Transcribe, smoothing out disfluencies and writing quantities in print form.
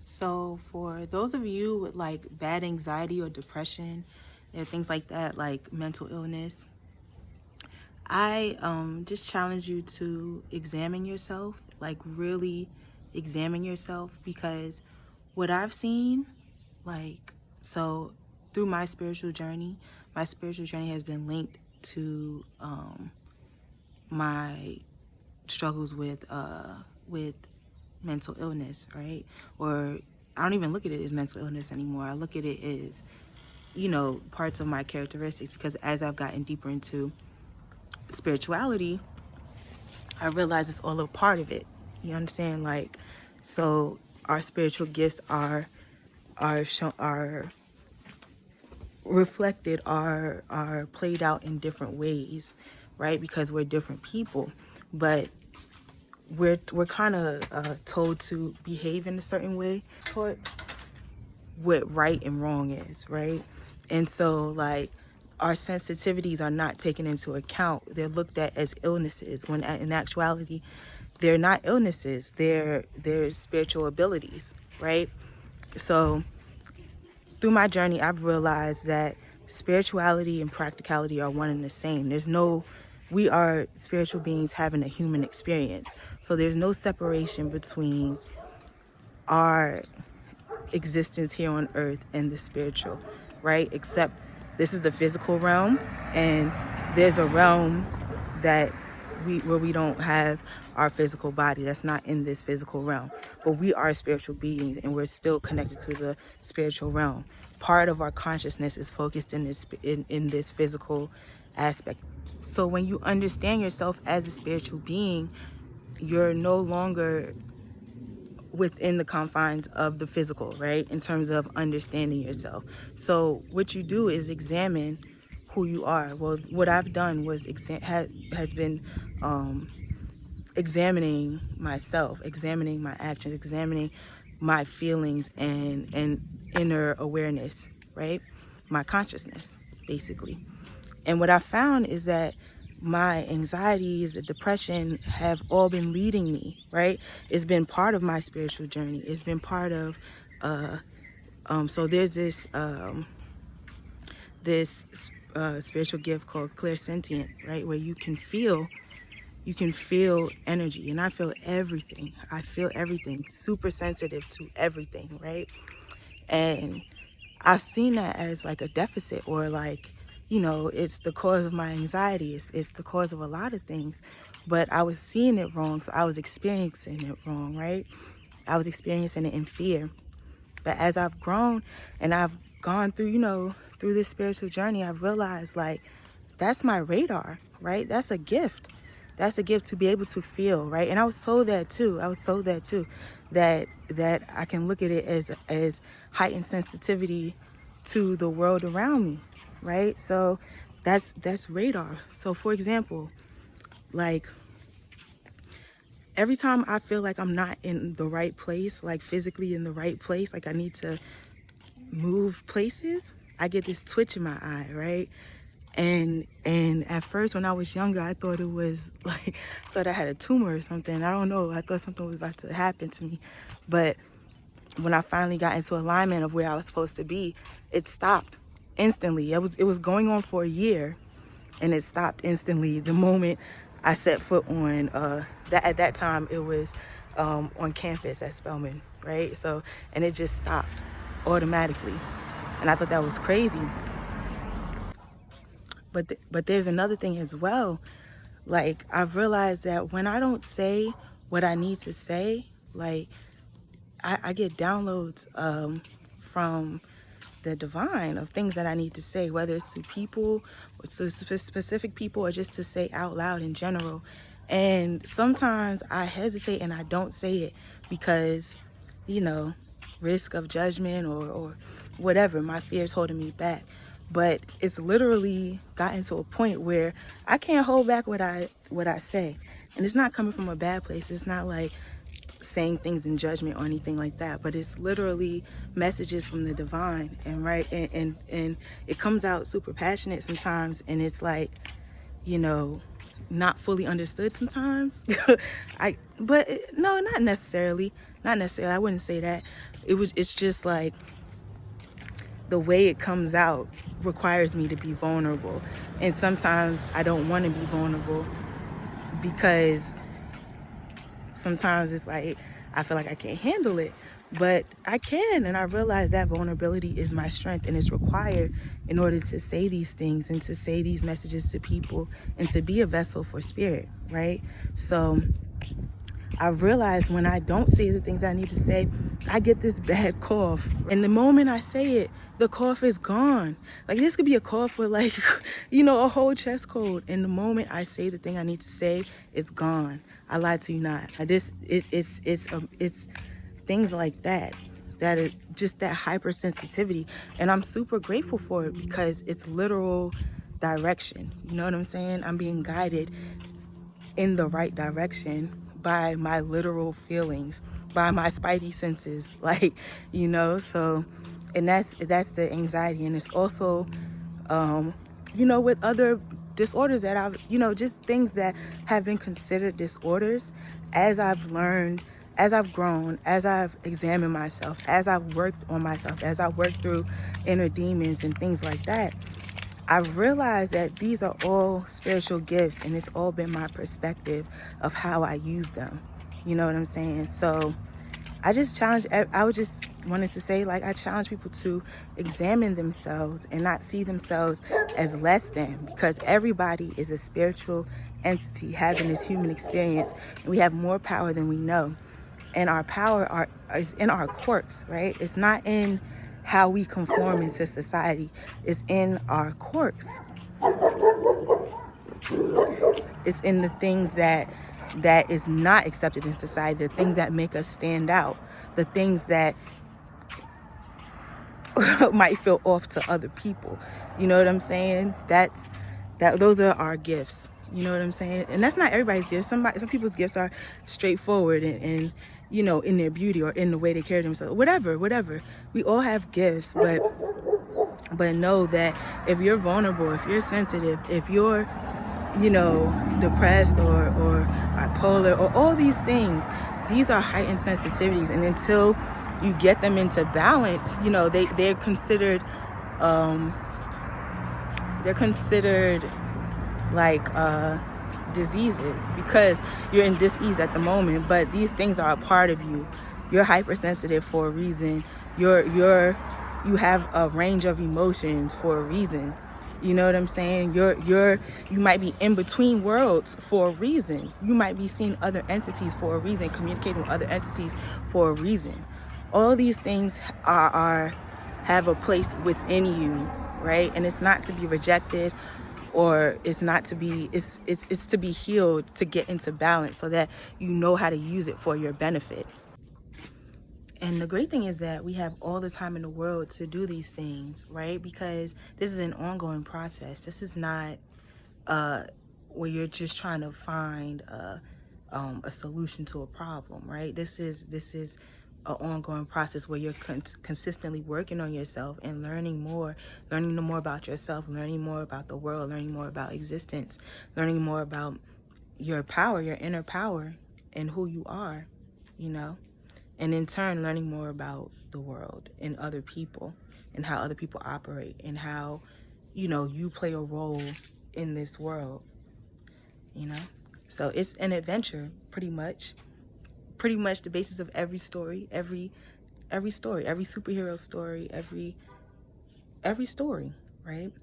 So for those of you with like bad anxiety or depression and things like that, like mental illness, I just challenge you to examine yourself, like really examine yourself, because what I've seen, like, so through my spiritual journey has been linked to my struggles with mental illness, right? Or I don't even look at it as mental illness anymore. I look at it as, parts of my characteristics, because as I've gotten deeper into spirituality, I realize it's all a part of it. You understand? Like, so our spiritual gifts are reflected, are played out in different ways, right? Because we're different people, but we're kind of told to behave in a certain way toward what right and wrong is, right? And so, like, our sensitivities are not taken into account. They're looked at as illnesses, when in actuality, they're not illnesses. They're spiritual abilities, right? So, through my journey, I've realized that spirituality and practicality are one and the same. We are spiritual beings having a human experience. So there's no separation between our existence here on earth and the spiritual, right? Except this is the physical realm, and there's a realm that where we don't have our physical body. That's not in this physical realm, but we are spiritual beings, and we're still connected to the spiritual realm. Part of our consciousness is focused in this physical aspect. So when you understand yourself as a spiritual being, you're no longer within the confines of the physical, right? In terms of understanding yourself. So what you do is examine who you are. Well, what I've done was has been examining myself, examining my actions, examining my feelings and inner awareness, right? My consciousness, basically. And what I found is that my anxieties, the depression have all been leading me, right? It's been part of my spiritual journey. It's been part of, so there's this spiritual gift called clairsentient, right? Where you can feel energy, and I feel everything. I feel everything, super sensitive to everything, right? And I've seen that as like a deficit, or like, it's the cause of my anxiety. It's the cause of a lot of things, but I was seeing it wrong. So I was experiencing it wrong, right? I was experiencing it in fear. But as I've grown and I've gone through, through this spiritual journey, I've realized like, that's my radar, right? That's a gift. That's a gift to be able to feel, right? And I was told that too. That I can look at it as heightened sensitivity to the world around me, right? So that's radar. So for example, like every time I feel like I'm not in the right place, like physically in the right place, like I need to move places, I get this twitch in my eye, right? And at first when I was younger, I thought it was like, I thought I had a tumor or something. I don't know. I thought something was about to happen to me. But when I finally got into alignment of where I was supposed to be, it stopped instantly. It was going on for a year, and it stopped instantly the moment I set foot on that. At that time, it was on campus at Spelman, right? So, and it just stopped automatically, and I thought that was crazy. But there's another thing as well. Like, I've realized that when I don't say what I need to say, like I get downloads from the divine of things that I need to say, whether it's to people, or to specific people, or just to say out loud in general. And sometimes I hesitate and I don't say it because, risk of judgment or whatever, my fear is holding me back. But it's literally gotten to a point where I can't hold back what I say. And it's not coming from a bad place. It's not like saying things in judgment or anything like that, but it's literally messages from the divine, and right, and it comes out super passionate sometimes, and it's like, not fully understood sometimes. No, not necessarily. Not necessarily. I wouldn't say that. It's just like the way it comes out requires me to be vulnerable. And sometimes I don't want to be vulnerable because sometimes it's like I feel like I can't handle it, but I can. And I realize that vulnerability is my strength, and it's required in order to say these things and to say these messages to people and to be a vessel for spirit, right? So I realize when I don't say the things I need to say, I get this bad cough. And the moment I say it, the cough is gone. Like, this could be a cough with, like, a whole chest cold. And the moment I say the thing I need to say, it's gone. I lied to you not. It's things like that are just that hypersensitivity. And I'm super grateful for it because it's literal direction. You know what I'm saying? I'm being guided in the right direction by my literal feelings, by my spidey senses, so, and that's the anxiety. And it's also with other disorders that I've, just things that have been considered disorders, as I've learned, as I've grown, as I've examined myself, as I've worked on myself, as I've worked through inner demons and things like that, I've realized that these are all spiritual gifts, and it's all been my perspective of how I use them. You know what I'm saying? So I just wanted to say, I challenge people to examine themselves and not see themselves as less than, because everybody is a spiritual entity having this human experience, and we have more power than we know. And our power is in our quirks, right? It's not in how we conform into society. It's in our quirks. It's in the things that is not accepted in society, the things that make us stand out, the things that might feel off to other people. You know what I'm saying? Those are our gifts. You know what I'm saying? And that's not everybody's gifts. Some people's gifts are straightforward and in their beauty or in the way they carry themselves. Whatever. We all have gifts, but know that if you're vulnerable, if you're sensitive, if you're depressed or bipolar or all these things, these are heightened sensitivities. And until you get them into balance, they're considered like diseases because you're in dis-ease at the moment, but these things are a part of you. You're hypersensitive for a reason. You have a range of emotions for a reason. You know what I'm saying? You might be in between worlds for a reason. You might be seeing other entities for a reason, communicating with other entities for a reason. All these things have a place within you, right? And it's not to be rejected, or it's to be healed, to get into balance so that you know how to use it for your benefit. And the great thing is that we have all the time in the world to do these things, right? Because this is an ongoing process. This is not where you're just trying to find a solution to a problem, right? This is an ongoing process where you're consistently working on yourself and learning more about yourself, learning more about the world, learning more about existence, learning more about your power, your inner power, and who you are, and in turn learning more about the world and other people and how other people operate and how you play a role in this world. So it's an adventure, pretty much the basis of every story, every story, every superhero story, every story, right?